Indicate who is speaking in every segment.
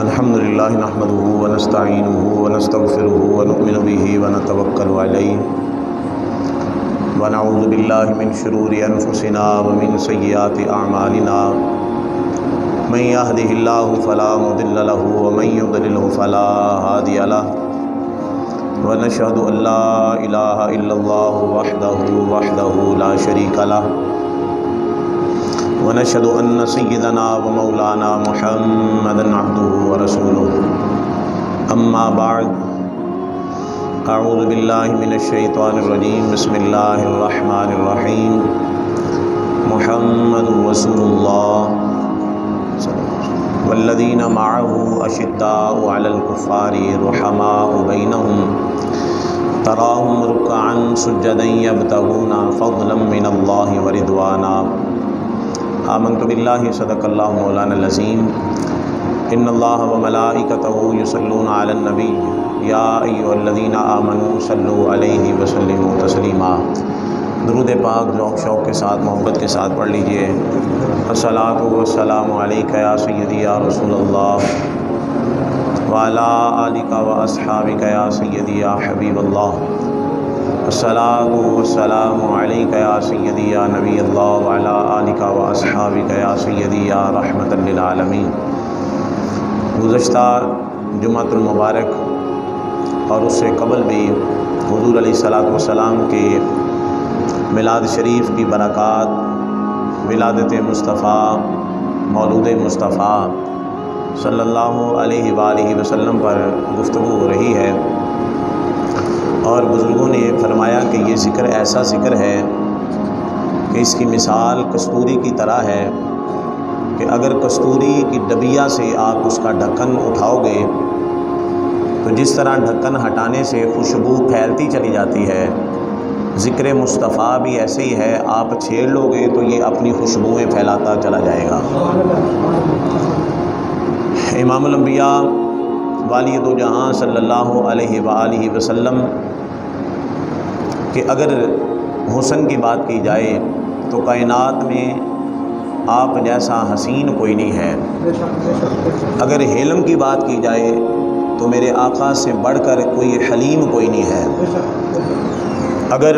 Speaker 1: الحمدللہ نحمدہ ونستعینہ ونستغفرہ ونؤمن بہ ونتوکل علیہ ونعوذ باللہ من شرور انفسنا ومن سیئات اعمالنا من یہدہ اللہ فلا مضل لہ ومن یضلل فلا ہادی لہ ونشہد ان لا الہ الا اللہ وحدہ لا شریک لہ ونشهد أن سيدنا ومولانا محمدا عبده ورسوله أما بعد أعوذ بالله من الشيطان الرجيم بسم الله الرحمن الرحيم محمد رسول الله والذين معه أشداء على الكفار رحماء بينهم تراهم ركعا سجدا يبتغون فضلا من الله ورضوانا آمنت باللہ صدق اللہ مولانا العظیم ان اللہ وملائکتہ یصلون علی النبی یا ایھا الذین آمنوا صلوا علیہ وسلموا تسلیما۔ درود پاک ذوق شوق کے ساتھ محبت کے ساتھ پڑھ لیجئے۔ الصلاۃ والسلام علیک یا سیدی یا رسول اللہ وعلی آلک واصحابک یا سیدی یا حبیب اللہ۔ الصلاۃ والسلام علیک یا سیدی یا نبی اللہ وعلی آلک واصحابک یا سیدی یا رحمۃ للعالمین۔ گزشتہ جمعۃ المبارک اور اس سے قبل بھی حضور علیہ الصلاۃ والسلام کے میلاد شریف کی برکات، ولادت مصطفیٰ، مولود مصطفیٰ صلی اللہ علیہ وآلہ وسلم پر گفتگو ہو رہی ہے، اور بزرگوں نے فرمایا کہ یہ ذکر ایسا ذکر ہے کہ اس کی مثال کستوری کی طرح ہے کہ اگر کستوری کی ڈبیا سے آپ اس کا ڈھکن اٹھاؤ گے تو جس طرح ڈھکن ہٹانے سے خوشبو پھیلتی چلی جاتی ہے، ذکر مصطفیٰ بھی ایسے ہی ہے، آپ چھیڑ لو گے تو یہ اپنی خوشبوئیں پھیلاتا چلا جائے گا۔ امام الانبیاء والی دو جہاں صلی اللہ علیہ وآلہ وسلم کہ اگر حسن کی بات کی جائے تو کائنات میں آپ جیسا حسین کوئی نہیں ہے، اگر حلم کی بات کی جائے تو میرے آقا سے بڑھ کر کوئی حلیم کوئی نہیں ہے، اگر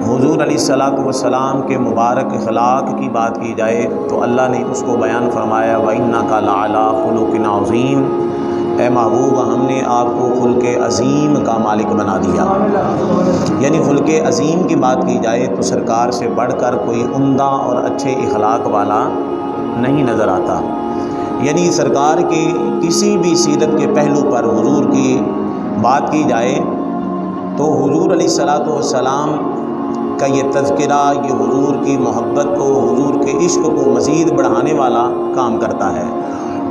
Speaker 1: حضور علیہ الصلاۃ والسلام کے مبارک اخلاق کی بات کی جائے تو اللہ نے اس کو بیان فرمایا وَإِنَّكَ لَعَلَىٰ خُلُقٍ عَظِيمٍ، اے محبوب ہم نے آپ کو خلق عظیم کا مالک بنا دیا۔ یعنی خلق عظیم کی بات کی جائے تو سرکار سے بڑھ کر کوئی عمدہ اور اچھے اخلاق والا نہیں نظر آتا۔ یعنی سرکار کی کسی بھی سیرت کے پہلو پر حضور کی بات کی جائے تو حضور علیہ الصلاۃ والسلام کا یہ تذکرہ، یہ حضور کی محبت کو، حضور کے عشق کو مزید بڑھانے والا کام کرتا ہے۔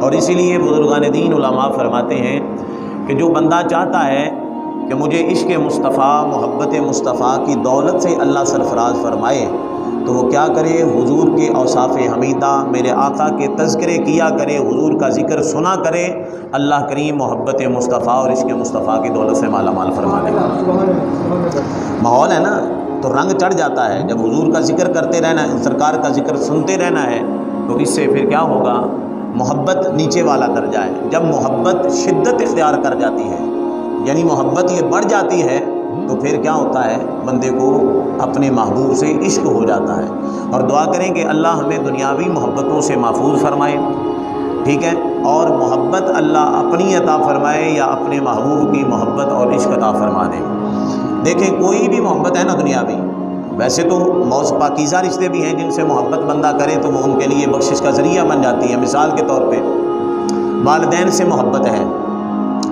Speaker 1: اور اسی لیے بزرگان دین علماء فرماتے ہیں کہ جو بندہ چاہتا ہے کہ مجھے عشق مصطفیٰ، محبت مصطفیٰ کی دولت سے اللہ سرفراز فرمائے تو وہ کیا کرے؟ حضور کے اوصاف حمیدہ، میرے آقا کے تذکرے کیا کرے، حضور کا ذکر سنا کرے، اللہ کریم محبت مصطفیٰ اور عشق مصطفیٰ کی دولت سے مالا مال فرما دے گا۔ ماحول ہے نا تو رنگ چڑھ جاتا ہے، جب حضور کا ذکر کرتے رہنا ہے، سرکار کا ذکر سنتے رہنا ہے تو اس سے پھر کیا ہوگا؟ محبت نیچے والا درجہ ہے۔ جب محبت شدت اختیار کر جاتی ہے، یعنی محبت یہ بڑھ جاتی ہے تو پھر کیا ہوتا ہے؟ بندے کو اپنے محبوب سے عشق ہو جاتا ہے۔ اور دعا کریں کہ اللہ ہمیں دنیاوی محبتوں سے محفوظ فرمائے، ٹھیک ہے، اور محبت اللہ اپنی عطا فرمائے یا اپنے محبوب کی محبت اور عشق عطا فرما دے۔ دیکھیں کوئی بھی محبت ہے نا دنیاوی، ویسے تو پاکیزہ رشتے بھی ہیں جن سے محبت بندہ کرے تو وہ ان کے لیے بخشش کا ذریعہ بن جاتی ہے۔ مثال کے طور پہ والدین سے محبت ہے،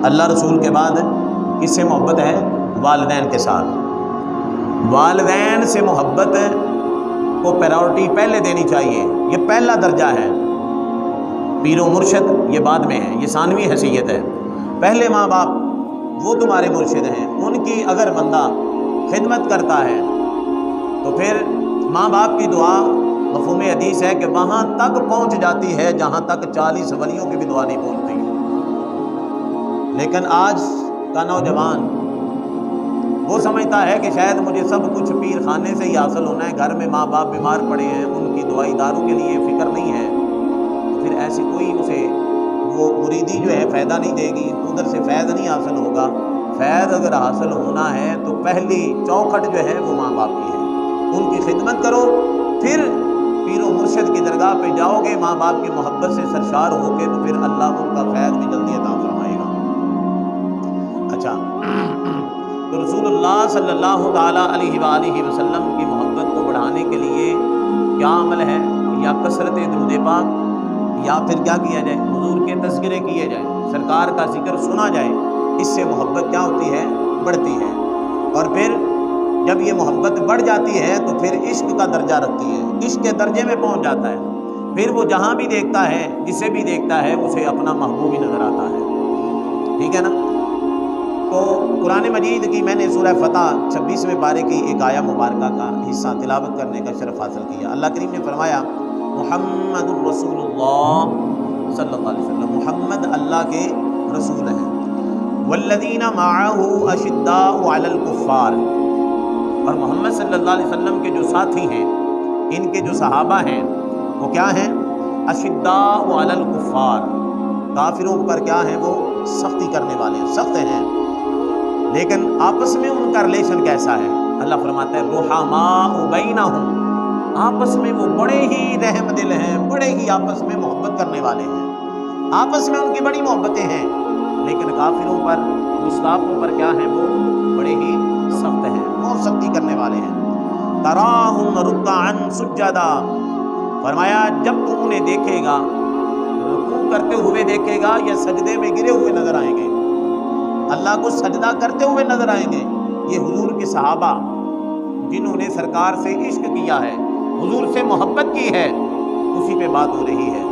Speaker 1: اللہ رسول کے بعد کس سے محبت ہے؟ والدین کے ساتھ۔ والدین سے محبت کو پرائیورٹی پہلے دینی چاہیے، یہ پہلا درجہ ہے۔ پیر و مرشد یہ بعد میں ہے، یہ ثانوی حیثیت ہے۔ پہلے ماں باپ وہ تمہارے مرشد ہیں، ان کی اگر بندہ خدمت کرتا ہے تو پھر ماں باپ کی دعا مفہوم حدیث ہے کہ وہاں تک پہنچ جاتی ہے جہاں تک 40 ولیوں کی بھی دعا نہیں پہنچتی۔ لیکن آج کا نوجوان وہ سمجھتا ہے کہ شاید مجھے سب کچھ پیر خانے سے ہی حاصل ہونا ہے، گھر میں ماں باپ بیمار پڑے ہیں، ان کی دوائی دارو کے لیے فکر نہیں ہے، تو پھر ایسی کوئی اسے وہ مریدی جو ہے فائدہ نہیں دے گی، ادھر سے فیض نہیں حاصل ہوگا۔ فیض اگر حاصل ہونا ہے تو پہلی چوکھٹ جو ہے وہ ماں باپ کی ہے، ان کی خدمت کرو، پھر پیر و مرشد کی درگاہ پہ جاؤ گے ماں باپ کی محبت سے سرشار ہو کے، تو پھر اللہ ان کا فیض بھی جلدی عطا فرمائے گا۔ اچھا، تو رسول اللہ صلی اللہ تعالیٰ علیہ وآلہ وسلم کی محبت کو بڑھانے کے لیے کیا عمل ہے؟ یا کثرت درود پاک، یا پھر کیا کیا جائے؟ حضور کے تذکرے کیے جائیں، سرکار کا ذکر سنا جائے، اس سے محبت کیا ہوتی ہے؟ بڑھتی ہے۔ اور پھر جب یہ محبت بڑھ جاتی ہے تو پھر عشق کا درجہ رکھتی ہے، عشق کے درجے میں پہنچ جاتا ہے، پھر وہ جہاں بھی دیکھتا ہے، جسے بھی دیکھتا ہے، اسے اپنا محبوب ہی نظر آتا ہے۔ ٹھیک ہے نا؟ تو قرآن مجید کی میں نے سورہ فتح 26ویں پارے کی ایک آیہ مبارکہ کا حصہ تلاوت کرنے کا شرف حاصل کیا۔ اللہ کریم نے فرمایا محمد الرسول اللہ صلی اللہ علیہ وسلم، محمد اللہ کے رسول ہیں، والذین معہ اشداء علی الکفار، اور محمد صلی اللہ علیہ وسلم کے جو ساتھی ہیں، ان کے جو صحابہ ہیں، وہ کیا ہیں؟ اشداء علی الکفار، کافروں پر کیا ہیں؟ وہ سختی کرنے والے ہیں، سخت ہیں۔ لیکن آپس میں ان کا ریلیشن کیسا ہے؟ اللہ فرماتا ہے رحماء بینہم، آپس میں وہ بڑے ہی رحم دل ہیں، بڑے ہی آپس میں محبت کرنے والے ہیں، آپس میں ان کی بڑی محبتیں ہیں، لیکن کافروں پر، گستاخوں پر کیا ہیں؟ وہ بڑے ہی سخت ہیں، بہت سختی کرنے والے ہیں۔ تراہم رکعا سجدا، فرمایا جب تم انہیں دیکھے گا، رکوع کرتے ہوئے دیکھے گا یا سجدے میں گرے ہوئے نظر آئیں گے، اللہ کو سجدہ کرتے ہوئے نظر آئیں گے۔ یہ حضور کے صحابہ جنہوں نے سرکار سے عشق کیا ہے، حضور سے محبت کی ہے، اسی پہ بات ہو رہی ہے۔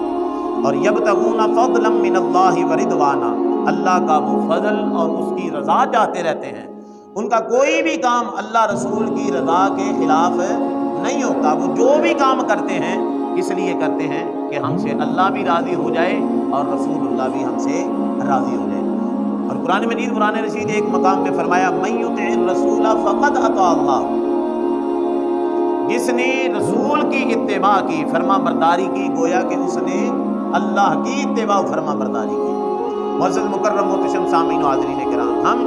Speaker 1: اور یبتغون فضلا من اللہ ورضوانا، اللہ کا وہ فضل اور اس کی رضا چاہتے رہتے ہیں، ان کا کوئی بھی کام اللہ رسول کی رضا کے خلاف نہیں ہوتا، وہ جو بھی کام کرتے ہیں اس لیے کرتے ہیں کہ ہم سے اللہ بھی راضی ہو جائے اور رسول اللہ بھی ہم سے راضی ہو جائے۔ اور قرآن مجید، قرآن رشید ایک مقام پہ فرمایا من یطع الرسول فقد اطاع اللہ، جس نے رسول کی اتباع کی، فرما برداری کی، گویا کہ اس نے اللہ کی اتباع فرما برداری کی۔ معزز مکرم محتشم سامعین و حاضرین کرام، ہم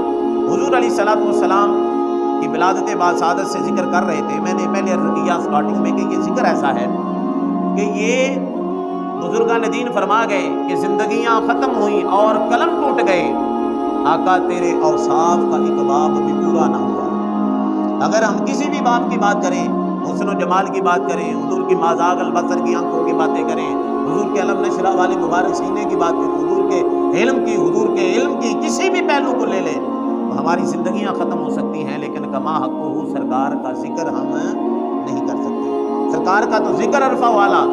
Speaker 1: حضور علیہ الصلوۃ والسلام کی ولادت باسعادت سے ذکر کر رہے تھے۔ میں نے پہلے عرض کیا اسٹارٹنگ میں کہ یہ ذکر ایسا ہے کہ یہ بزرگان دین فرما گئے کہ زندگیاں ختم ہوئیں اور قلم ٹوٹ گئے، آقا تیرے اوصاف کا ایک باب بھی پورا نہ ہوا۔ اگر ہم کسی بھی باب کی بات کریں، حسن و جمال کی بات کریں، حضور کی مازاغ البصر کی آنکھوں کی باتیں کریں، حضور کے علم نشرہ والے مبارک سینے کی بات کریں، حضور کے علم کی کسی بھی پہلو کو لے لیں، تو ہماری زندگیاں ختم ہو سکتی ہیں، لیکن کما حقہ سرکار کا ذکر ہم نہیں کر سکتے۔ سرکار کا تو ذکر عرفہ والا،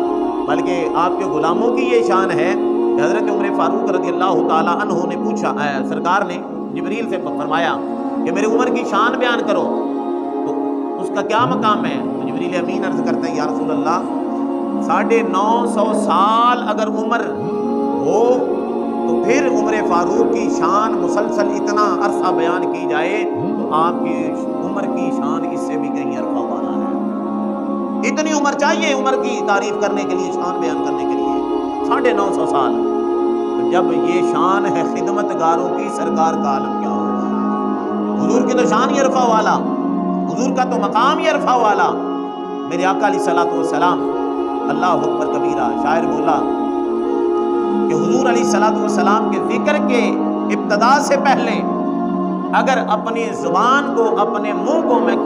Speaker 1: بلکہ آپ کے غلاموں کی یہ شان ہے کہ حضرت عمر فاروق رضی اللہ تعالیٰ عنہ نے پوچھا، سرکار نے جبریل سے فرمایا کہ میرے عمر کی شان بیان کرو، تو اس کا کیا مقام ہے؟ تو جبریل امین عرض کرتے ہیں یا رسول اللہ 950 سال اگر عمر ہو تو پھر عمر فاروق کی شان مسلسل اتنا عرصہ بیان کی جائے تو آپ کی عمر کی شان اس سے بھی کہیں عرفہ والا ہے۔ اتنی عمر چاہیے عمر کی تعریف کرنے کے لیے، شان بیان کرنے کے لیے 950 سال۔ تو جب یہ شان ہے خدمت گاروں کی، سرکار کا عالم کیا ہوگا؟ حضور کی تو شان ہی عرفہ والا، حضور کا تو مقام ہی عرفہ والا۔ میرے آقا علیہ الصلوۃ والسلام، اللہ اکبر کبیرہ، شاعر بولا کہ حضور علیہ الصلوۃ والسلام کے ذکر کے ابتدا سے پہلے اگر اپنی زبان کو، اپنے منہ کو میں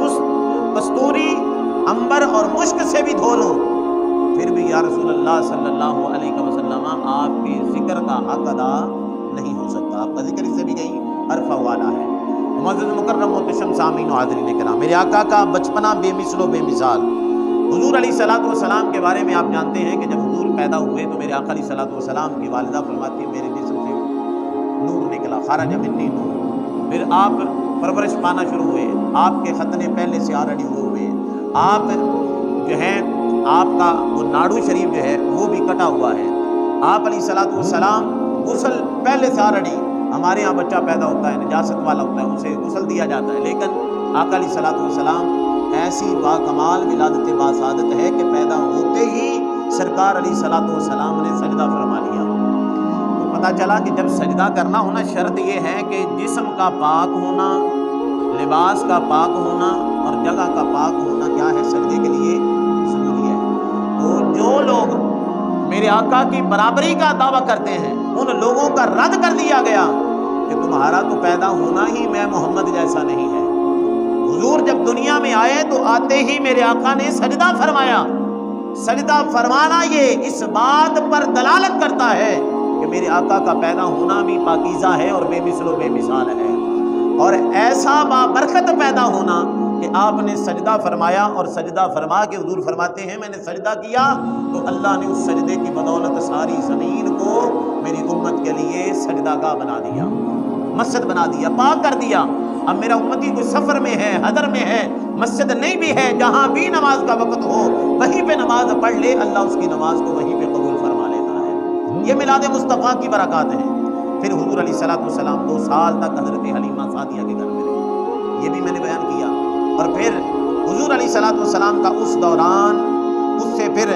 Speaker 1: کستوری، عنبر اور مشک سے بھی دھو لوں، پھر بھی یا رسول اللہ صلی اللہ علیہ وسلم آپ کے ذکر کا حق ادا نہیں ہو سکتا۔ آپ کا ذکر اس سے بھی کہیں عرفہ والا ہے۔ معزز مکرم محتشم سامعین و حاضرین کرام، میرے آقا کا بچپنا بے مثل و بے مثال۔ حضور علیہ الصلوۃ والسلام کے بارے میں آپ جانتے ہیں کہ جب حضور پیدا ہوئے تو میرے آقا علیہ الصلوۃ والسلام کی والدہ فرماتی میرے جسم سے نور نکلا، خرج منی نور۔ پھر آپ پرورش پانا شروع ہوئے، آپ کے ختنے پہلے سے آلریڈی ہوئے، آپ جو ہیں آپ کا وہ ناڑو شریف جو ہے وہ بھی کٹا ہوا ہے۔ آپ علیہ الصلوۃ والسلام غسل پہلے سے آلریڈی، ہمارے یہاں بچہ پیدا ہوتا ہے نجاست والا ہوتا ہے، اسے غسل دیا جاتا ہے، لیکن آقا علیہ الصلوۃ والسلام ایسی باکمال ولادت باسعادت ہے کہ پیدا ہوتے ہی سرکار علیہ الصلوۃ والسلام نے سجدہ فرما پتہ چلا کہ جب سجدہ کرنا ہونا شرط یہ ہے کہ جسم کا پاک ہونا، لباس کا پاک ہونا اور جگہ کا پاک ہونا کیا ہے سجدے کے لیے ضروری ہے۔ تو جو لوگ میرے آقا کی برابری کا دعویٰ کرتے ہیں ان لوگوں کا رد کر دیا گیا کہ تمہارا تو پیدا ہونا ہی میں محمد جیسا نہیں ہے۔ حضور جب دنیا میں آئے تو آتے ہی میرے آقا نے سجدہ فرمایا۔ سجدہ فرمانا یہ اس بات پر دلالت کرتا ہے کہ میرے آقا کا پیدا ہونا بھی پاکیزہ ہے اور بے مثل و بے مثال ہے، اور ایسا بابرکت پیدا ہونا کہ آپ نے سجدہ فرمایا، اور سجدہ فرما کے حضور فرماتے ہیں میں نے سجدہ کیا تو اللہ نے اس سجدے کی بدولت ساری زمین کو میری امت کے لیے سجدہ گاہ بنا دیا، مسجد بنا دیا، پاک کر دیا۔ اب میرا امتی کوئی سفر میں ہے، حضر میں ہے، مسجد نہیں بھی ہے، جہاں بھی نماز کا وقت ہو وہیں پہ نماز پڑھ لے، اللہ اس کی نماز کو وہیں پہ قبول فرما لیتا ہے۔ یہ میلاد مصطفیٰ کی برکات ہیں۔ پھر حضور علیہ السلام 2 سال تک حضرت حلیمہ سعدیہ کے گھر میں رہے، یہ بھی میں نے بیان کیا۔ اور پھر حضور علیہ السلام کا اس دوران، اس سے پھر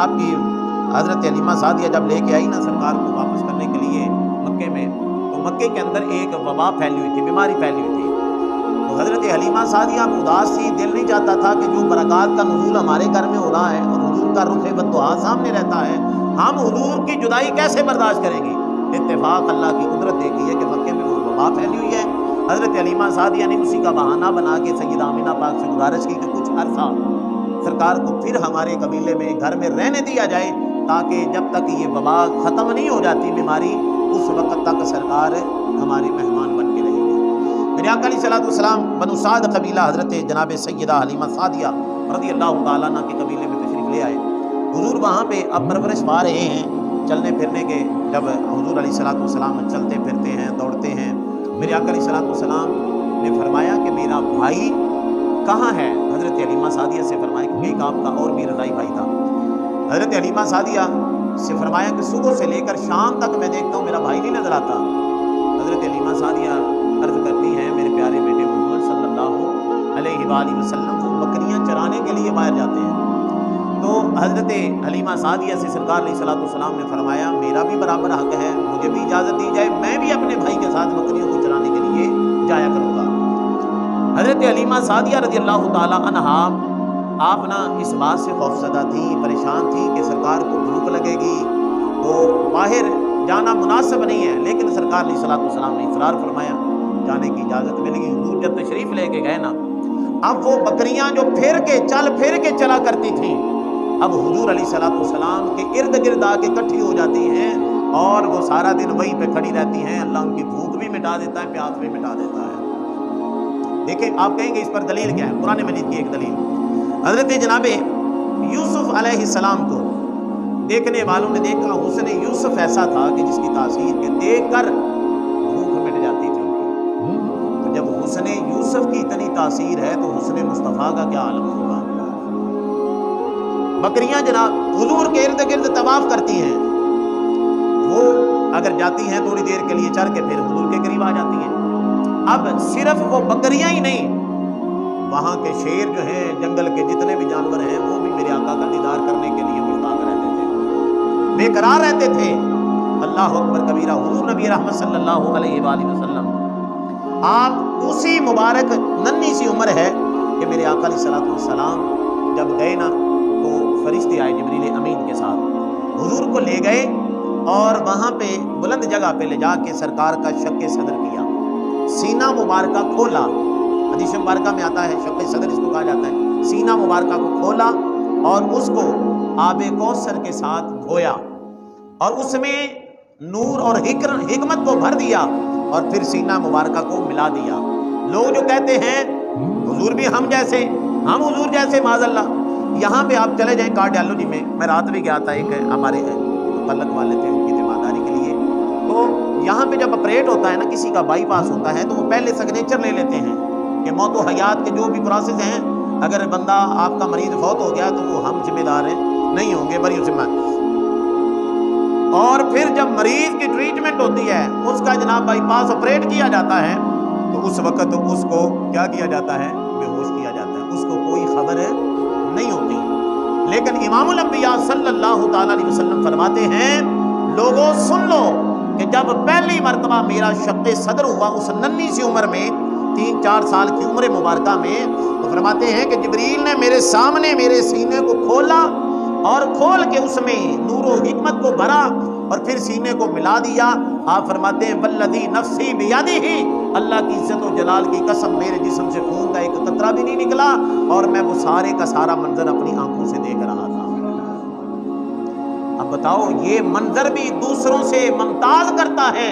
Speaker 1: آپ کی حضرت حلیمہ سعدیہ جب لے کے آئی نا سرکار کو واپس کرنے کے لیے مکے میں، تو مکے کے اندر ایک وبا پھیلی ہوئی تھی، بیماری پھیلی ہوئی تھی۔ تو حضرت حلیمہ سعدیہ اداس تھی، دل نہیں چاہتا تھا کہ جو برکات کا نزول ہمارے گھر میں ہو رہا ہے اور حضور کا رخ بددعا سامنے رہتا ہے، ہم حضور کی جدائی کیسے برداشت کریں گے۔ اتفاق اللہ کی قدرت دیکھی ہے کہ مکے میں وہ وبا پھیلی ہوئی ہے۔ حضرت حلیمہ سعدیہ نے اسی کا بہانہ بنا کے سیدہ آمینہ پاک سے گزارش کی کہ کچھ عرصہ سرکار کو پھر ہمارے قبیلے میں گھر میں رہنے دیا جائے، تاکہ جب تک یہ وبا ختم نہیں ہو جاتی بیماری، اس وقت تک سرکار ہمارے مہمان بن کے رہیں گے۔ میرے آقا علیہ السلام بنو سعد قبیلہ حضرت جناب سیدہ حلیمہ سعدیہ رضی اللہ تعالیٰ عنہ کے قبیلے میں تشریف لے آئے۔ حضور وہاں پہ اب پرورش پا رہے ہیں چلنے پھرنے کے۔ جب حضور علیہ السلام چلتے پھرتے ہیں، دوڑتے ہیں، میرے آقا علیہ السلام نے فرمایا کہ میرا بھائی کہاں ہے؟ حضرت حلیمہ سعدیہ سے فرمایا کہ ایک آپ کا اور بھی رضائی بھائی تھا۔ حضرت حلیمہ سعدیہ سے فرمایا کہ صبح سے لے کر شام تک میں دیکھتا ہوں میرا بھائی نہیں نظر آتا۔ حضرت حلیمہ سعدیہ عرض کرتی ہیں میرے پیارے بیٹے محمد صلی اللہ علیہ وآلہ وسلم وہ بکریاں چرانے کے لیے باہر جاتے ہیں۔ تو حضرت حلیمہ سعدیہ سے سرکار علیہ السلام نے فرمایا میرا بھی برابر حق ہے، مجھے بھی اجازت دی جائے، میں بھی اپنے بھائی کے ساتھ بکریوں کو چرانے کے لیے جایا کروں گا۔ حضرت حلیمہ سعدیہ رضی اللہ تعالی عنہا آپ نا اس بات سے خوفزدہ تھی، پریشان تھی کہ سرکار کو بھوک لگے گی تو باہر جانا مناسب نہیں ہے، لیکن سرکار علیہ السلام نے اصرار فرمایا، جانے کی اجازت مل گئی۔ حضور جب تشریف لے کے گئے نا، اب وہ بکریاں جو پھر کے چلا کرتی تھیں، اب حضور علیہ السلام کے ارد گرد آ کے اکٹھی ہو جاتی ہیں اور وہ سارا دن وہیں پہ کھڑی رہتی ہیں۔ اللہ ان کی بھوک بھی مٹا دیتا ہے، پیاس بھی مٹا دیتا ہے۔ دیکھیں آپ کہیں گے اس پر دلیل کیا ہے؟ قرآن مجید کی ایک دلیل، حضرت جناب یوسف علیہ السلام کو دیکھنے والوں نے دیکھا حسن یوسف ایسا تھا کہ جس کی تاثیر کے دیکھ کر بھوک مٹ جاتی تھی ان کی۔ تو جب حسن یوسف کی اتنی تاثیر ہے تو حسن مصطفیٰ کا کیا عالم ہوگا۔ بکریاں جناب حضور کے ارد گرد طواف کرتی ہیں، وہ اگر جاتی ہیں تھوڑی دیر کے لیے چر کے پھر حضور کے قریب آ جاتی ہیں۔ اب صرف وہ بکریاں ہی نہیں، وہاں کے شیر جو ہیں، جنگل کے جتنے بھی جانور ہیں، وہ بھی میرے آقا کا دیدار کرنے کے لیے مشتاق رہتے تھے، بے قرار رہتے تھے۔ اللہ اکبر کبیرہ۔ حضور نبی رحمت صلی اللہ علیہ وآلہ وسلم آپ اسی مبارک ننھی سی عمر ہے کہ میرے آقا علیہ السلام جب گئے نا تو فرشتے آئے جبریل امین کے ساتھ، حضور کو لے گئے اور وہاں پہ بلند جگہ پہ لے جا کے سرکار کا شق صدر کیا، سینہ مبارکہ کھولا۔ حدیث مبارکہ میں آتا ہے شق صدر اس کو کہا جاتا ہے۔ سینہ مبارکہ کو کھولا اور اس کو آب کوثر کے ساتھ دھویا اور اس میں نور اور حکمت کو بھر دیا اور پھر سینہ مبارکہ کو ملا دیا۔ لوگ جو کہتے ہیں حضور بھی ہم جیسے، ہم حضور جیسے، معاذ اللہ، یہاں پہ آپ چلے جائیں کارڈیالوجی میں رات بھی گیا تھا، ایک ہمارے متعلق والے تھے ان کی تیمارداری کے لیے، تو یہاں پہ جب آپریٹ ہوتا ہے نا، کسی کا بائی پاس ہوتا ہے تو وہ پہلے سگنیچر لے لیتے ہیں کہ موت و حیات کے جو بھی پروسیس ہیں، اگر بندہ آپ کا مریض فوت ہو گیا تو وہ ہم ذمہ دار ہیں نہیں ہوں گے، بری ذمہ۔ اور پھر جب مریض کی ٹریٹمنٹ ہوتی ہے، اس کا جناب بائی پاس آپریٹ کیا جاتا ہے تو اس وقت اس کو کیا کیا جاتا ہے؟ بے ہوش کیا جاتا ہے، اس کو کوئی خبر نہیں ہوتی۔ لیکن امام الانبیاء صلی اللہ تعالیٰ علیہ وسلم فرماتے ہیں لوگوں سن لو کہ کہ جب پہلی مرتبہ میرا شق صدر ہوا اس ننھی سی عمر میں 3-4 سال کی عمر مبارکہ میں، تو فرماتے ہیں کہ جبریل نے میرے سامنے میرے سینے کو کھولا اور کھول کے اس میں نور و حکمت کو بھرا اور پھر سینے کو ملا دیا۔ آپ فرماتے ہیں والذی نفسی بیدہ، اللہ کی عزت و جلال کی قسم میرے جسم سے خون کا ایک قطرہ بھی نہیں نکلا اور میں وہ سارے کا سارا منظر اپنی آنکھوں سے دیکھ رہا تھا۔ اب بتاؤ، یہ منظر بھی دوسروں سے ممتاز کرتا ہے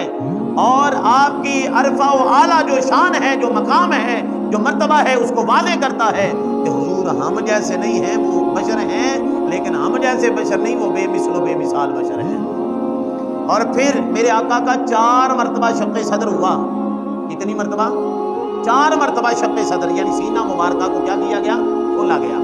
Speaker 1: اور آپ کی عرفہ و اعلیٰ جو شان ہے، جو مقام ہے، جو مرتبہ ہے، اس کو واضح کرتا ہے کہ حضور ہم جیسے نہیں ہیں، وہ بشر ہیں، لیکن ہم جیسے بشر نہیں، وہ بے مثل و بے مثال بشر ہیں۔ اور پھر میرے آقا کا 4 مرتبہ شق صدر ہوا۔ کتنی مرتبہ؟ 4 مرتبہ شق صدر، یعنی سینہ مبارکہ کو کیا کیا گیا؟ کھولا گیا،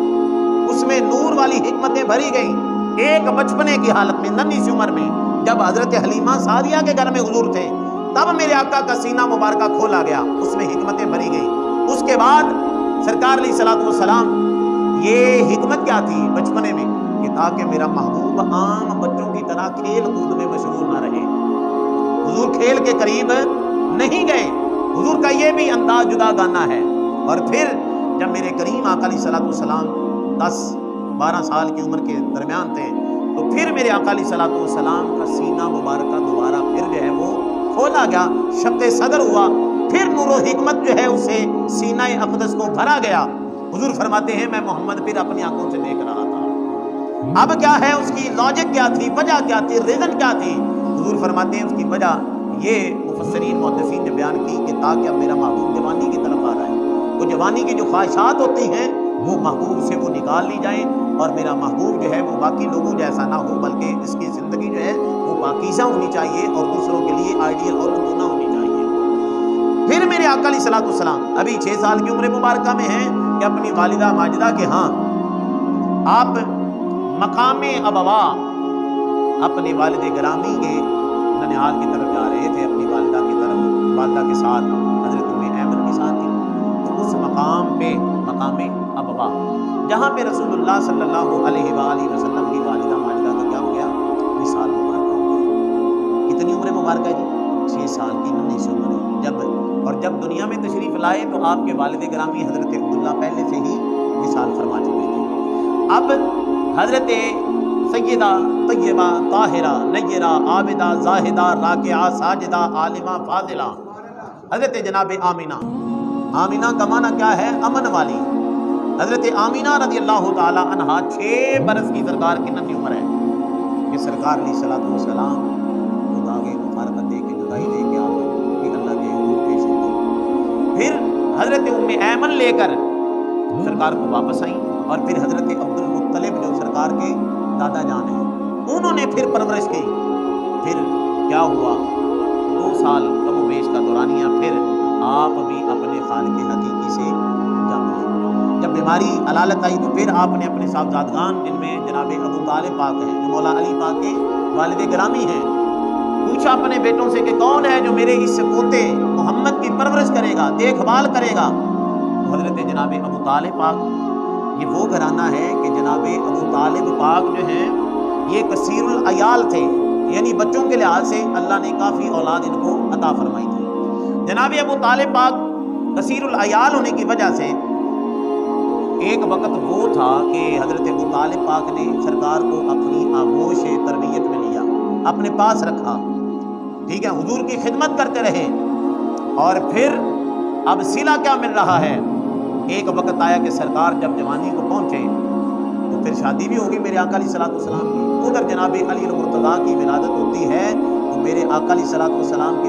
Speaker 1: اس میں نور والی حکمتیں بھری گئیں۔ ایک بچپنے کی حالت میں، ننھی سی عمر میں، جب حضرت حلیمہ سعدیہ کے گھر میں حضور تھے، تب میرے آقا کا سینہ مبارکہ کھولا گیا، اس میں حکمتیں بھری گئیں۔ اس کے بعد سرکار علیہ الصلوۃ والسلام، یہ حکمت کیا تھی بچپنے میں کہ تاکہ میرا محبوب عام بچوں کی طرح کھیل کود میں مشغول نہ رہے۔ حضور کھیل کے قریب نہیں گئے، حضور کا یہ بھی انداز جدا گانا ہے۔ اور پھر جب میرے کریم آقا علیہ الصلوۃ والسلام 10-12 سال کی عمر کے درمیان تھے، تو پھر میرے آقا علیہ الصلوۃ والسلام کا سینہ مبارکہ دوبارہ پھر جو ہے وہ کھولا گیا، شق صدر ہوا، پھر نور و حکمت جو ہے اسے سینہ اقدس کو بھرا گیا۔ حضور فرماتے ہیں میں محمد پھر اپنی آنکھوں سے دیکھ رہا تھا۔ اب کیا ہے اس کی لاجک کیا تھی، وجہ کیا تھی، ریزن کیا تھی؟ حضور فرماتے ہیں اس کی وجہ یہ مفسرین محدثین نے بیان کی کہ تاکہ اب میرا محبوب جوانی کی طرف آ رہا ہے، وہ جوانی کی جو خواہشات ہوتی ہیں وہ محبوب سے وہ نکال لی جائیں، اور میرا محبوب جو ہے وہ باقی لوگوں جیسا نہ ہو، بلکہ اس کی زندگی جو ہے وہ پاکیزہ ہونی چاہیے اور دوسروں کے لیے آئیڈیل اور نمونہ ہونی چاہیے۔ پھر میرے آقا علیہ الصلوۃ والسلام ابھی 6 سال کی عمر مبارکہ میں ہیں کہ اپنی والدہ ماجدہ کے ہاں آپ مقام ابوا اپنے والد گرامی کے ننیال کی طرف جا رہے تھے، اپنی والدہ کی طرف، والدہ کے ساتھ حضرت ام ایمن کے ساتھ تھی۔ تو اس مقام پہ، مقام ابوا، جہاں پہ رسول اللہ صلی اللہ علیہ وآلہ وسلم کی والدہ ماجدہ کا کیا ہو گیا؟ وصال مبارکہ ہو گیا۔ کتنی عمر مبارکہ جی؟ 6 سال کی ننھی سی عمر ہے۔ جب دنیا میں تشریف لائے تو آپ کے والد گرامی حضرت عبداللہ پہلے سے ہی وصال فرما چکے تھے۔ اب حضرت سیدہ طیبہ طاہرہ نیرہ عابدہ زاہدہ راکعہ ساجدہ عالمہ فاضلہ حضرت جناب آمینہ، آمینہ کا معنی کیا ہے؟ امن والی۔ حضرت آمینہ رضی اللہ تعالی عنہا 6 برس کی سرکار کی ننھی عمر ہے کہ سرکار علیہ الصلوۃ والسلام خدا کے مفارقت دے کے جدائی دے کے آپ کہ اللہ کے حضور پیش ہوئے۔ پھر حضرت ام ایمن لے کر سرکار کو واپس آئیں، اور پھر حضرت عبد المطلب جو سرکار کے دادا جان ہیں انہوں نے پھر پرورش کی۔ پھر کیا ہوا؟ 2 سال کم و بیش کا دورانیہ، پھر آپ بھی اپنے خالق حقیقی سے جا ملے۔ جب بیماری علالت آئی تو پھر آپ نے اپنے صاحبزادگان جن میں جناب ابو طالب پاک ہیں، جو مولا علی پاک کے والد گرامی ہیں، پوچھا اپنے بیٹوں سے کہ کون ہے جو میرے اس پوتے محمد کی پرورش کرے گا، دیکھ بھال کرے گا؟ تو حضرت جناب ابو طالب پاک، یہ وہ گھرانہ ہے کہ جناب ابو طالب پاک جو ہیں یہ کثیر العیال تھے، یعنی بچوں کے لحاظ سے اللہ نے کافی اولاد ان کو عطا فرمائی تھی۔ جناب ابو طالب پاک کثیر العیال ہونے کی وجہ سے ایک وقت وہ تھا کہ حضرت ابو طالب پاک نے سرکار کو اپنی آغوش تربیت میں لیا، اپنے پاس رکھا، ٹھیک ہے، حضور کی خدمت کرتے رہے۔ اور پھر اب صلہ کیا مل رہا ہے؟ ایک وقت آیا کہ سرکار جب جوانی کو پہنچے تو پھر شادی بھی ہوگی میرے آقا علیہ الصلوۃ والسلام کی۔ ادھر جناب علی المرتضیٰ کی ولادت ہوتی ہے تو میرے آقا علیہ الصلوۃ والسلام کی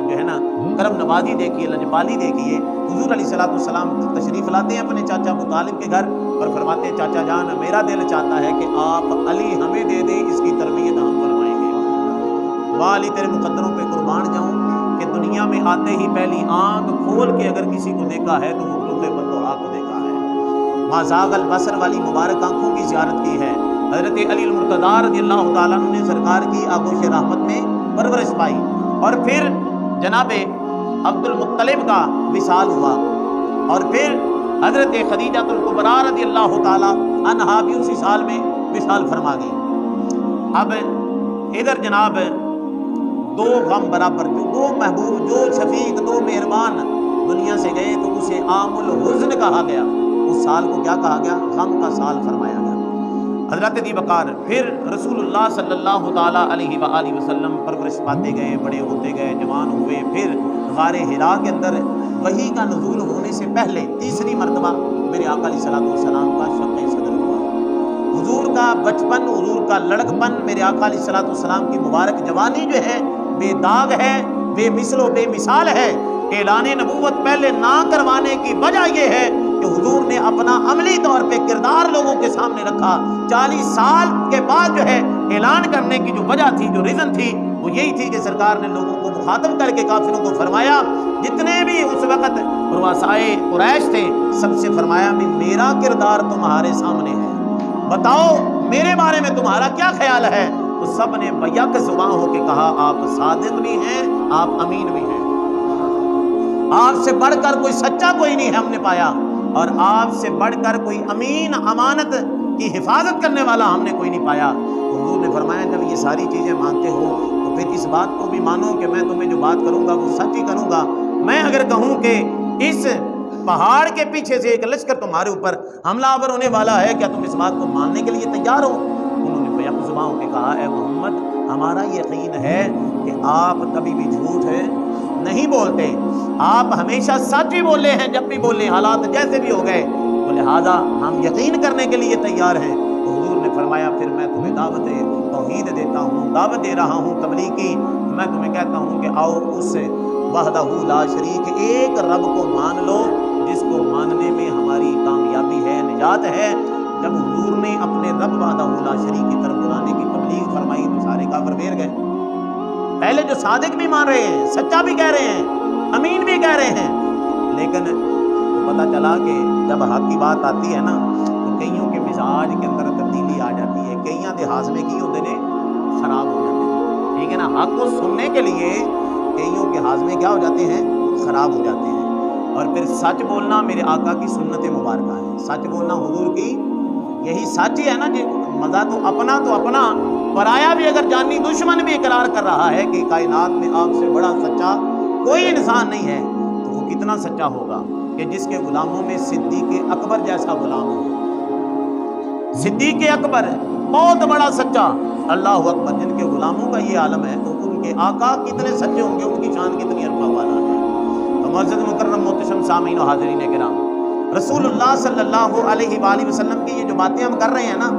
Speaker 1: جو ہے نا کرم نوازی دیکھیے، لجپالی دیکھیے۔ حضور علیہ الصلوۃ والسلام تشریف لاتے ہیں اپنے چاچا ابو طالب کے گھر اور فرماتے ہیں چاچا جان میرا دل چاہتا ہے کہ آپ علی ہمیں دے دیں، اس کی تربیت ہم فرمائیں گے۔ واہ علی تیرے مقدروں پہ قربان جاؤں کہ دنیا میں آتے ہی پہلی آنکھ کھول کے اگر کسی کو دیکھا ہے تو مخلوق بددعا کو دیکھا ہے۔ ما زاغ البصر والی مبارک آنکھوں کی زیارت کی ہے۔ حضرت علی المرتضیٰ رضی اللہ تعالیٰ عنہ نے سرکار کی آغوش رحمت میں پرورش پائی، اور پھر جناب عبد المطلب کا وصال ہوا، اور پھر حضرت خدیجہ الکبریٰ رضی اللہ تعالیٰ عنہا بھی اسی سال میں وصال فرما گئی۔ اب ادھر جناب دو غم برابر، جو دو محبوب، جو شفیق، دو مہربان دنیا سے گئے تو اسے عام الحزن کہا گیا، اس سال کو کیا کہا گیا؟ غم کا سال فرمایا گیا۔ حضرت ذی وقار پھر رسول اللہ صلی اللہ تعالیٰ علیہ وآلہ وسلم پرورش پاتے گئے، بڑے ہوتے گئے، جوان ہوئے، پھر غار حرا کے اندر وحی کا نزول ہونے سے پہلے تیسری مرتبہ میرے آقا علیہ الصلوۃ والسلام کا شق صدر ہوا۔ حضور کا بچپن، حضور کا لڑک پن، میرے آقا علیہ الصلوۃ والسلام کی مبارک جوانی جو ہے بے داغ ہے، بے مثل و بے مثال ہے۔ اعلان نبوت پہلے نہ کروانے کی وجہ یہ ہے کہ حضور نے اپنا عملی طور پہ کردار لوگوں کے سامنے رکھا۔ 40 سال کے بعد جو ہے اعلان کرنے کی جو وجہ تھی، جو ریزن تھی، وہ یہی تھی کہ سرکار نے لوگوں کو مخاطب کر کے کافروں کو فرمایا، جتنے بھی اس وقت رؤسائے قریش تھے سب سے فرمایا بھی میرا کردار تمہارے سامنے ہے، بتاؤ میرے بارے میں تمہارا کیا خیال ہے؟ تو سب نے بیک زباں ہو کے کہا آپ صادق بھی ہیں، آپ امین بھی ہیں، آپ سے بڑھ کر کوئی سچا کوئی نہیں ہے ہم نے پایا، اور آپ سے بڑھ کر کوئی امین امانت کی حفاظت کرنے والا ہم نے کوئی نہیں پایا۔ حضور نے فرمایا جب یہ ساری چیزیں مانتے ہو تو پھر اس بات کو بھی مانو کہ میں تمہیں جو بات کروں گا وہ سچ ہی کروں گا۔ میں اگر کہوں کہ اس پہاڑ کے پیچھے سے ایک لشکر تمہارے اوپر حملہ آور ہونے والا ہے، کیا تم اس بات کو ماننے کے لیے تیار ہو؟ انہوں نے بیک زباں ہو کے کہا اے محمد ہمارا یقین ہے کہ آپ کبھی بھی جھوٹ نہیں بولتے، آپ ہمیشہ سچ ہی بولے ہیں، جب بھی بولے حالات جیسے بھی ہو گئے، تو لہٰذا ہم یقین کرنے کے لیے تیار ہیں۔ تو حضور نے فرمایا پھر میں تمہیں دعوت توحید دیتا ہوں، دعوت دے رہا ہوں تبلیغ کی، میں تمہیں کہتا ہوں کہ آؤ اس وحدہ لا شریک ایک رب کو مان لو جس کو ماننے میں ہماری کامیابی ہے، نجات ہے۔ جب حضور نے اپنے رب وحدہ لا شریک کی طرف بلانے کی تبلیغ فرمائی تو سارے کافر پھیر گئے۔ پہلے جو صادق بھی مان رہے ہیں، سچا بھی کہہ رہے ہیں، امین بھی کہہ رہے ہیں، لیکن پتہ چلا کہ جب حق کی بات آتی ہے نا تو کئیوں کے مزاج کے اندر تبدیلی آ جاتی ہے، کئیاں دے ہاضمے کی ہوتے نے خراب ہو جاتے ہیں، ٹھیک ہے نا۔ حق کو سننے کے لیے کئیوں کے ہاضمے کیا ہو جاتے ہیں؟ خراب ہو جاتے ہیں۔ اور پھر سچ بولنا میرے آقا کی سنت مبارکہ ہے، سچ بولنا حضور کی یہی سچ ہی ہے نا جی۔ مزہ تو اپنا پرایا بھی اگر جانی دشمن بھی اقرار کر رہا ہے کہ کائنات میں آپ سے بڑا سچا کوئی انسان نہیں ہے، تو وہ کتنا سچا ہوگا کہ جس کے غلاموں میں صدیق اکبر جیسا غلام ہو۔ صدیق اکبر بہت بڑا سچا، اللہ اکبر، جن کے غلاموں کا یہ عالم ہے تو ان کے آقا کتنے سچے ہوں گے، ان کی شان کتنی عرفہ والا ہے۔ تو معزز مکرم محتشم سامعین و حاضرین کرام، رسول اللہ صلی اللہ علیہ وآلہ وسلم کی یہ جو باتیں ہم کر رہے ہیں نا،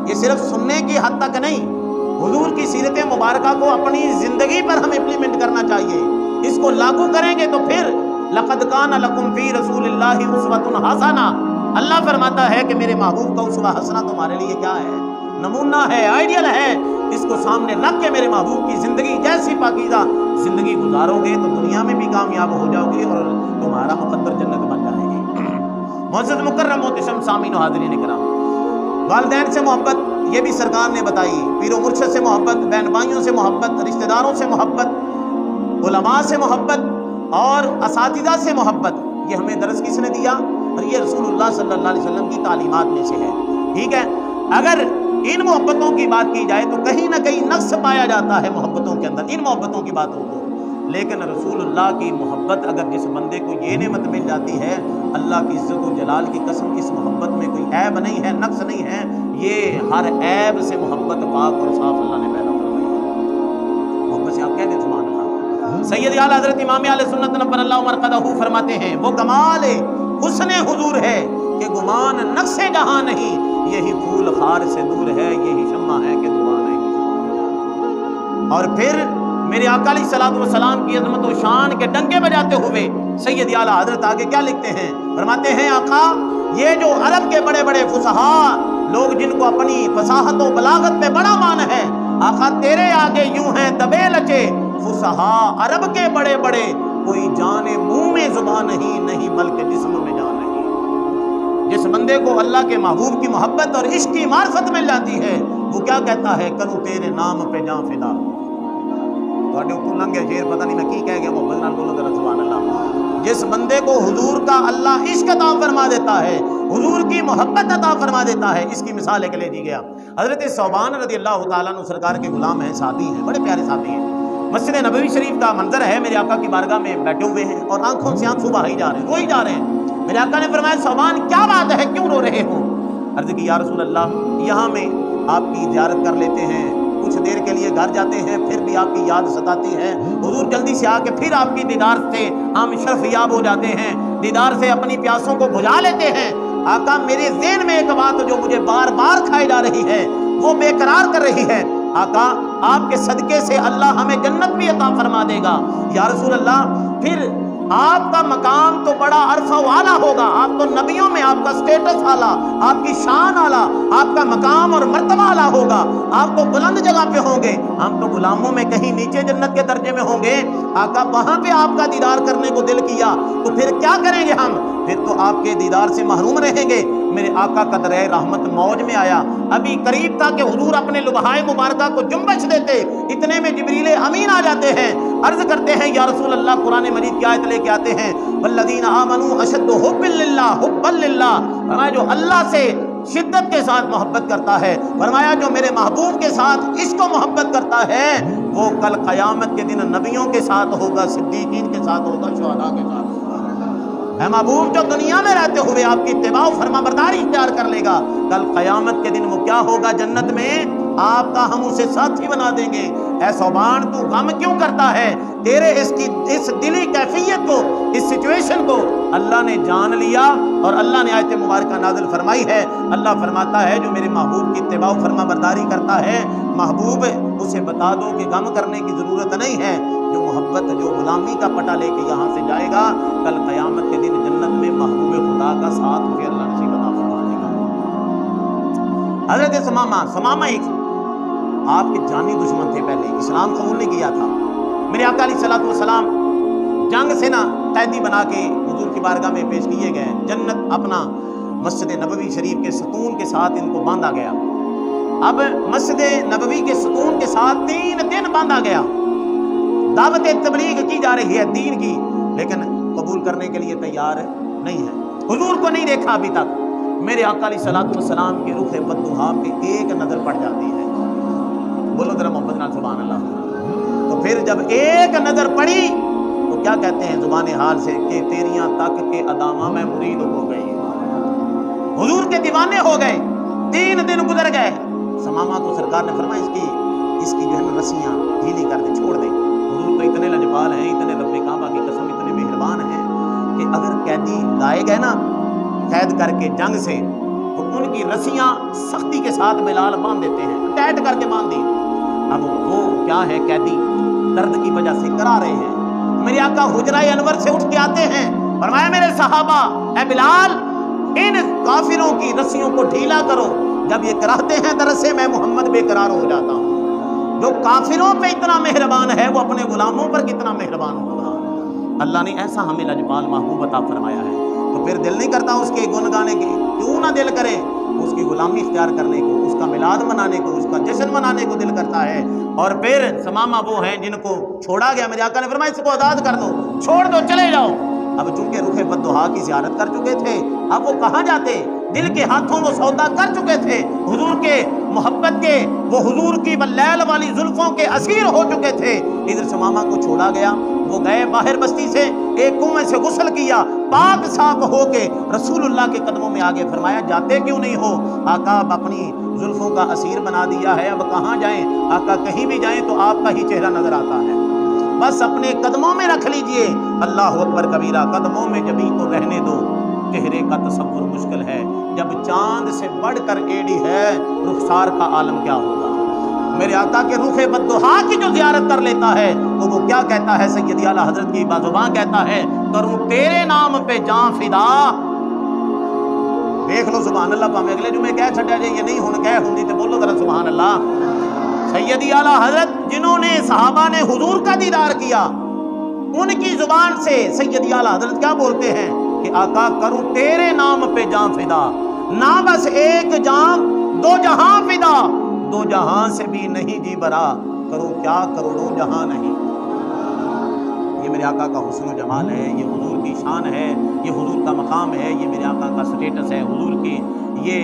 Speaker 1: یہ صرف سننے کی حد تک نہیں، حضور کی سیرت مبارکہ کو اپنی زندگی پر ہم امپلیمنٹ کرنا چاہیے، اس کو لاگو کریں گے تو پھر لقد کان لکم فی رسول اللہ اسوۃ حسنہ، اللہ فرماتا ہے کہ میرے محبوب کا اسوہ حسنہ تمہارے لیے کیا ہے؟ نمونہ ہے، آئیڈیل ہے۔ اس کو سامنے رکھ کے میرے محبوب کی زندگی جیسی پاکیزہ زندگی گزارو گے تو دنیا میں بھی کامیاب ہو جاؤ گے اور تمہارا مقدر جنت بن جائے گی۔ معزز مکرم محتشم سامعین و حاضرین کرام، والدین سے محبت یہ بھی سرکار نے بتائی، پیر و مرشد سے محبت، بہن بھائیوں سے محبت، رشتہ داروں سے محبت، علماء سے محبت اور اساتذہ سے محبت، یہ ہمیں درس کس نے دیا؟ اور یہ رسول اللہ صلی اللہ علیہ وسلم کی تعلیمات میں سے ہے، ٹھیک ہے۔ اگر ان محبتوں کی بات کی جائے تو کہیں نہ کہیں نقص پایا جاتا ہے محبتوں کے اندر، ان محبتوں کی باتوں کو، لیکن رسول اللہ کی محبت اگر جس بندے کو یہ نعمت مل جاتی ہے، اللہ کی عزت و جلال کی قسم اس محبت میں کوئی عیب نہیں ہے، نقص نہیں ہے، یہ ہر عیب سے محبت پاک اور صاف اللہ نے پیدا فرمائی ہے۔ محبت سے آپ کہہ دیں سبحان اللہ۔ سید اعلیٰ حضرت امام اہل سنت نبر اللہ مرقدہ فرماتے ہیں وہ کمال حسن حضور ہے کہ گمان نقص جہاں نہیں، یہی پھول خار سے دور ہے، یہی شمع ہے کہ دعا نہیں۔ اور پھر میرے آقا علیہ الصلوۃ والسلام کی عظمت و شان کے ڈنکے بجاتے ہوئے سید اعلیٰ حضرت آگے کیا لکھتے ہیں؟ فرماتے ہیں آقا یہ جو عرب کے بڑے بڑے فصحاء لوگ جن کو اپنی فصاحت و بلاغت پہ بڑا مان ہے، آقا تیرے آگے یوں ہیں دبے لچے فصحاء عرب کے بڑے بڑے، کوئی جان منہ میں زبان نہیں بلکہ جسم میں جان نہیں۔ جس بندے کو اللہ کے محبوب کی محبت اور عشق کی معرفت مل جاتی ہے وہ کیا کہتا ہے؟ کروں تیرے نام پہ جاں فدا۔ تھوڑے اوپر لنگ گیا شیر، پتہ نہیں میں کی کہہ گیا، محبت نال بولو ذرا سبحان اللہ۔ جس بندے کو حضور کا اللہ عشق عطا فرما دیتا ہے، حضور کی محبت عطا فرما دیتا ہے، اس کی مثال ایک لے دی گیا۔ حضرت ثوبان رضی اللہ تعالیٰ عنہ سرکار کے غلام ہیں، صحابی ہیں، بڑے پیارے صحابی ہیں۔ مسجد نبوی شریف کا منظر ہے، میرے آقا کی بارگاہ میں بیٹھے ہوئے ہیں اور آنکھوں سے آنسو بہائی جا رہے ہیں، روئی جا رہے ہیں۔ میرے آقا نے فرمایا ثوبان کیا بات ہے، کیوں رو رہے ہو؟ عرض کی یا رسول اللہ یہاں میں آپ کی زیارت کر لیتے ہیں، کچھ دیر کے لیے گھر جاتے ہیں، پھر بھی آپ کی یاد ستاتی ہے، حضور جلدی سے آ کے پھر آپ کی دیدار سے ہم شرف یاب ہو جاتے ہیں، دیدار سے اپنی پیاسوں کو بجھا لیتے ہیں۔ آقا میرے ذہن میں ایک بات جو مجھے بار بار کھائی جا رہی ہے، وہ بے قرار کر رہی ہے، آقا آپ کے صدقے سے اللہ ہمیں جنت بھی عطا فرما دے گا۔ یا رسول اللہ پھر آپ کا مقام تو بڑا عرفہ والا ہوگا، آپ تو نبیوں میں آپ کا سٹیٹس اعلیٰ، آپ کی شان اعلیٰ، آپ کا مقام اور مرتبہ اعلیٰ ہوگا، آپ تو بلند جگہ پہ ہوں گے، ہم تو غلاموں میں کہیں نیچے جنت کے درجے میں ہوں گے۔ آقا وہاں پہ آپ کا دیدار کرنے کو دل کیا تو پھر کیا کریں گے ہم؟ پھر تو آپ کے دیدار سے محروم رہیں گے۔ میرے آقا کا درہ رحمت موج میں آیا، ابھی قریب تھا کہ حضور اپنے لبہائے مبارکہ کو جنبش دیتے، اتنے میں جبریل امین آ جاتے ہیں، عرض کرتے ہیں یا رسول اللہ قرآن مجید کی آیت لے کے آتے ہیں والذین آمنوا اشد حبا للہ حبا للہ، فرمایا جو اللہ سے شدت کے ساتھ محبت کرتا ہے، فرمایا جو میرے محبوب کے ساتھ عشق و محبت کرتا ہے وہ کل قیامت کے دن نبیوں کے ساتھ ہوگا، صدیقین کے ساتھ ہوگا، شہداء کے ساتھ ہوگا۔ اے محبوب جو دنیا میں رہتے ہوئے آپ کی اتباع و فرما برداری اختیار کر لے گا، کل قیامت کے دن وہ کیا ہوگا؟ جنت میں آپ کا ہم اسے ساتھی بنا دیں گے۔ اے ثوبان تو غم کیوں کرتا ہے؟ تیرے اس دلی کیفیت کو، اس سچویشن کو اللہ نے جان لیا اور اللہ نے آیت مبارکہ نازل فرمائی ہے۔ اللہ فرماتا ہے جو میرے محبوب کی اتباع و فرما برداری کرتا ہے، محبوب اسے بتا دو کہ غم کرنے کی ضرورت نہیں ہے، جو محبت جو غلامی کا پٹا لے کے یہاں سے جائے گا کل قیامت کے دن جنت میں محبوب خدا کا ساتھ اسے اللہ نصیب عطا فرما دے گا۔ حضرت ثمامہ ایک آپ کے جانی دشمن تھے، پہلے اسلام قبول نہیں کیا تھا، میرے آقا علیہ الصلوۃ والسلام جنگ سے نہ قیدی بنا کے حضور کی بارگاہ میں پیش کیے گئے، جنت اپنا مسجد نبوی شریف کے ستون کے ساتھ ان کو باندھا گیا۔ اب مسجد نبوی کے ستون کے ساتھ 3 دن باندھا گیا، دعوت تبلیغ کی جا رہی ہے دین کی، لیکن قبول کرنے کے لیے تیار نہیں ہے، حضور کو نہیں دیکھا ابھی تک۔ میرے آقا علیہ الصلوۃ والسلام کے رخ بدوحا پہ ایک نظر پڑ جاتی ہے، بولو ذرا محمد نال سبحان اللہ۔ تو پھر جب ایک نظر پڑی تو کیا کہتے ہیں زبان حال سے کہ تیریاں تک کے ادامہ میں مرید ہو گئی، حضور کے دیوانے ہو گئے۔ 3 دن گزر گئے، ثمامہ کو سرکار نے فرمایا اس کی جو ہے نا رسیاں ڈھیلی کر دے، چھوڑ دے۔ حضور تو اتنے لجپال ہیں، اتنے رب کعبہ کی قسم اتنے مہربان ہیں کہ اگر قیدی لائے گئے نا قید کر کے جنگ سے تو ان کی رسیاں سختی کے ساتھ بلال باندھ دیتے ہیں، ٹائٹ کر کے باندھ دی۔ اب وہ کیا ہے قیدی درد کی وجہ سے کرا رہے ہیں، میرے آقا حجرہ انور سے اٹھ کے آتے ہیں، فرمایا میرے صحابہ اے بلال ان کافروں کی رسیوں کو ڈھیلا کرو، جب یہ کراتے ہیں درد سے میں محمد بے قرار ہو جاتا ہوں۔ جو کافروں پہ اتنا مہربان ہے وہ اپنے غلاموں پر کتنا مہربان ہوگا۔ اللہ نے ایسا ہمیں لجپال محبوب عطا فرمایا ہے، تو پھر دل نہیں کرتا اس کے گن گانے کے؟ کیوں نہ دل کرے، اس کی غلامی اختیار کرنے کو، اس کا میلاد منانے کو، اس کا جشن منانے کو دل کرتا ہے۔ اور پھر ثمامہ وہ ہیں جن کو چھوڑا گیا، میرے آقا نے فرمایا اس کو آزاد کر دو، چھوڑ دو، چلے جاؤ۔ اب چونکہ رخ بدوحا کی زیارت کر چکے تھے، اب وہ کہاں جاتے؟ دل کے ہاتھوں وہ سودا کر چکے تھے، حضور کے محبت کے، وہ حضور کی واللیل والی زلفوں کے اسیر ہو چکے تھے۔ ادھر ثمامہ کو چھوڑا گیا، وہ گئے باہر بستی سے، ایک کنویں سے غسل کیا، پاک صاف ہو کے رسول اللہ کے قدموں میں آگے فرمایا جاتے کیوں نہیں ہو؟ آقا اب اپنی زلفوں کا اسیر بنا دیا ہے، اب کہاں جائیں؟ آقا کہیں بھی جائیں تو آپ کا ہی چہرہ نظر آتا ہے، بس اپنے قدموں میں رکھ لیجئے۔ اللہ اکبر کبیرہ، قدموں میں جبھی تو رہنے دو، چہرے کا تصور مشکل ہے، جب چاند سے بڑھ کر ایڑی ہے رخسار کا عالم کیا ہوگا۔ میرے آقا کے رخ بدوحا کی جو زیارت کر لیتا ہے تو وہ کیا کہتا ہے؟ سیدی اعلیٰ حضرت کی بازوباں کہتا ہے کروں تیرے نام پہ جان فدا۔ دیکھ لو سبحان اللہ، پاویں اگلے جمعے کہہ چھڈیا جے یہ نہیں ہن کہہ ہوندی تے بولو ذرا سبحان اللہ۔ سیدی اعلیٰ حضرت جنہوں نے صحابہ نے حضور کا دیدار کیا، ان کی زبان سے سیدی اعلیٰ حضرت کیا بولتے ہیں کہ آقا کروں تیرے نام پہ جان فدا، نہ بس ایک جان 2 جہاں فدا، 2 جہاں سے بھی نہیں جی برا، کروں کیا کروڑوں جہاں نہیں۔ یہ میرے آقا کا حسن و جمال ہے، یہ حضور کی شان ہے، یہ حضور کا مقام ہے، یہ میرے آقا کا سٹیٹس ہے، حضور کی یہ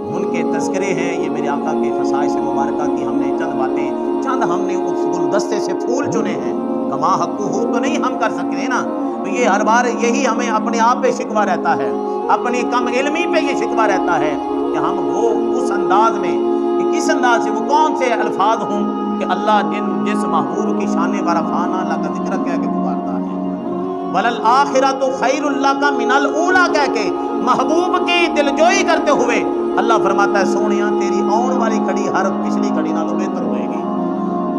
Speaker 1: ان کے تذکرے ہیں، یہ میرے آقا کے خصائص مبارکہ کی ہم نے چند باتیں، چند ہم نے اس گلدستے سے پھول چنے ہیں۔ کما حق ہو تو نہیں ہم کر سکتے نا، تو یہ ہر بار یہی ہمیں اپنے آپ پہ شکوہ رہتا ہے، اپنی کم علمی پہ یہ شکوہ رہتا ہے کہ ہم وہ اس انداز میں، کہ کس انداز سے، وہ کون سے الفاظ ہوں کہ اللہ جس محبوب کی شان ورفعنا اللہ کا ذکر کہہ کے پکارتا ہے، وَلَلْآخِرَةُ خَيْرٌ لَكَ مِنَ الْأُولَىٰ کہہ کے محبوب کی دلجوئی کرتے ہوئے اللہ فرماتا ہے سونیاں تیری آن والی کھڑی ہر پچھلی کھڑی نالوں بہتر ہوئے گی۔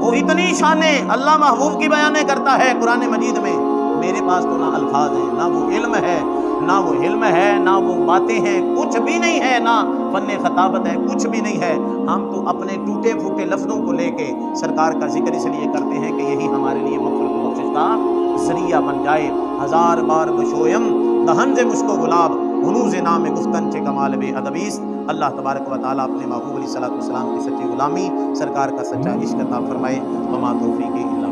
Speaker 1: وہ اتنی شانیں اللہ محبوب کی بیانیں کرتا ہے قرآن مجید میں، میرے پاس تو نہ الفاظ ہیں، نہ وہ علم ہے، نہ وہ علم ہے، نہ وہ باتیں ہیں، کچھ بھی نہیں ہے، نہ فن خطابت ہے، کچھ بھی نہیں ہے۔ ہم تو اپنے ٹوٹے پھوٹے لفظوں کو لے کے سرکار کا ذکر اس لیے کرتے ہیں کہ یہی ہمارے لیے مغفرت و بخشش کا ذریعہ بن جائے۔ ہزار بار بشویم دہن سے مشک و گلاب ہنوز نام گفتن چے کمال بے ادبیست۔ اللہ تبارک و تعالیٰ اپنے محبوب علیہ الصلوۃ والسلام کی سچی غلامی، سرکار کا سچا عشق عطا فرمائے۔ وما توفیقی الا